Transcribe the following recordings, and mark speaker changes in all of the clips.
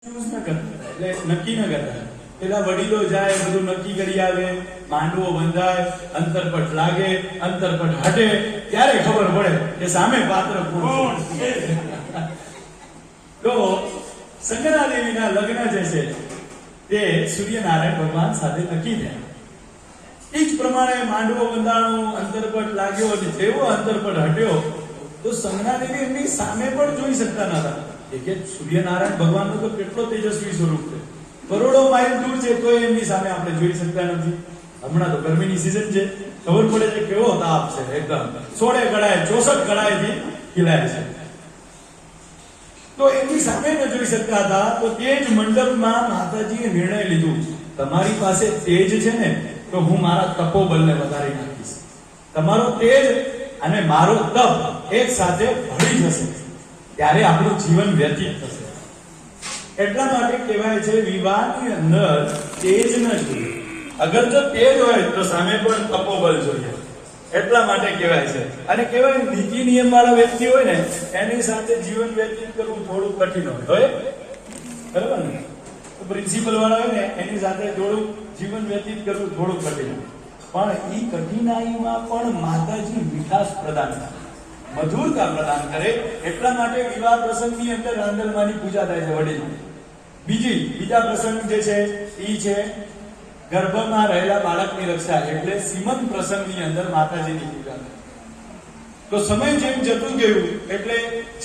Speaker 1: એટલે નક્કી ન કરતા. પેલા વડીલો જાય, બધું નક્કી કરી આવે, માંડવો બંધાય, અંતરપટ લાગે, અંતરપટ હટે, ત્યારે ખબર પડે કે સામે પાત્ર કોણ છે. તો સંગનાદેવીના લગ્ન જે છે તે સૂર્યનારાયણ ભગવાન સાથે નક્કી થયા. એ જ પ્રમાણે માંડવો બંધાણો, અંતરપટ લાગ્યો, અને જેવો અંતરપટ હટ્યો તો સંગનાદેવી એમની સામે પણ જોઈ શકતા નતા. કે સૂર્યનારાયણ ભગવાનનું તો કેટલો તેજસ્વી સ્વરૂપ છે, કરોડો માઇલ દૂર છે, તો એમની સામે આપણે જોઈ શકતા નથી. હમણાં તો ગરમીની સીઝન છે, ખબર પડે છે કેવો તાપ છે, એકદમ 16 કળાએ 64 કળાએથી ખીલાય છે. તો એમની સામે ન જોઈ શકતા હતા. તો તે જ મંડપમાં માતાજીએ નિર્ણય લીધો, તમારી પાસે તેજ છે ને, તો હું મારા તપોબળને વધારી નાખીશ. તમારો તેજ અને મારો તપ એક સાથે ભળી જશે, ત્યારે આપણું જીવન વ્યતીત થશે. એટલા માટે કહેવાય છે વિવાહની અંદર તેજ ન જોઈએ. અગર જો તેજ હોય તો સામે પણ તપોબળ જોઈએ. એટલા માટે કહેવાય છે. અને કહેવાય નીતિ નિયમ વાળા વ્યક્તિ હોય ને, એની સાથે જીવન વ્યતીત કરવું થોડું કઠિન હોય, બરાબર ને? પ્રિન્સિપલ વાળા હોય ને, એની સાથે થોડું જીવન વ્યતીત કરવું થોડું કઠિન. પણ એ કઠિનાઈમાં પણ માતાજી મીઠાશ પ્રદાન કરે, મધુરતા પ્રદાન કરે. એટલા માટે વિવાહ પ્રસંગની અંદર રાંદલમાની પૂજા થાય છે વડીલ. બીજા પ્રસંગ જે છે એ છે ગર્ભમાં રહેલા બાળકની રક્ષા, એટલે સીમંત પ્રસંગની અંદર માતાજીની પૂજા થાય. તો સમય જેમ જતું ગયું એટલે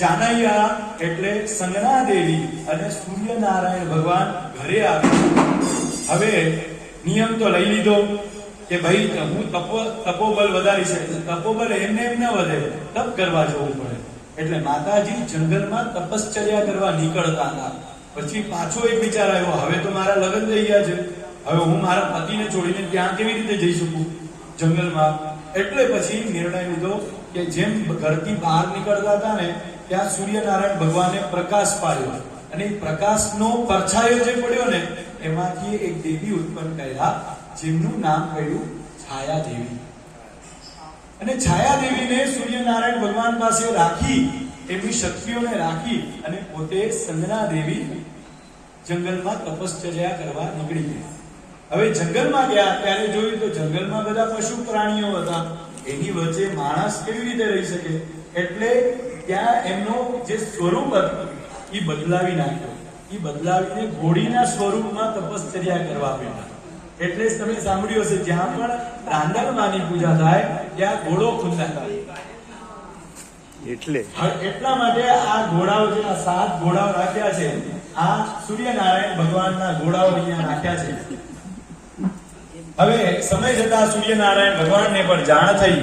Speaker 1: જાનૈયા એટલે સંગનાદેવી અને સૂર્યનારાયણ ભગવાન ઘરે આવ્યા. હવે નિયમ તો લઈ લીધો કે ભાઈ હું તપોબળ વધારી શકું. તપોબળ એમને એમ ન વધે, તપ કરવા જવું પડે. એટલે માતાજી જંગલમાં તપશ્ચર્યા કરવા નીકળતા હતા. પછી પાછો એક વિચાર આવ્યો, હવે તો મારા લગ્ન થઈ ગયા છે, હવે હું મારા પતિને છોડીને ત્યાં કેવી રીતે જઈ શકું જંગલમાં. એટલે પછી નિર્ણય લીધો કે જેમ ઘરથી બહાર નીકળતા હતા ને, ત્યાં સૂર્યનારાયણ ભગવાને પ્રકાશ પાડ્યો, અને એ પ્રકાશનો પરછાયો જે પડ્યો ને, એમાંથી એક દેવી ઉત્પન્ન કર્યા, જેમનું નામ પડ્યું છાયાદેવી. અને છાયાદેવીને સૂર્યનારાયણ ભગવાન પાસે રાખી, એમની શક્તિઓને રાખી, અને પોતે સંગનાદેવી જંગલમાં તપશ્ચર્યા કરવા નીકળી ગયા. હવે જંગલમાં ગયા ત્યારે જોયું તો જંગલમાં બધા પશુ પ્રાણીઓ હતા, એની વચ્ચે માણસ કેવી રીતે રહી શકે? એટલે ત્યાં એમનો જે સ્વરૂપ હતું એ બદલાવી નાખ્યો. એ બદલાવીને ઘોડીના સ્વરૂપમાં તપશ્ચર્યા કરવા આવ્યા. એટલે જ તમે સાંભળ્યું હશે, જ્યાં પણ રાંદલમાની પૂજા થાય ત્યાં ઘોડો ખુંદા થાય. એટલા માટે આ ઘોડાઓ જે 7 ઘોડાઓ રાખ્યા છે, આ સૂર્યનારાયણ ભગવાનના ઘોડાઓ અહીંયા રાખ્યા છે. હવે સમય જતા સૂર્યનારાયણ ભગવાનને પણ જાણ થઈ.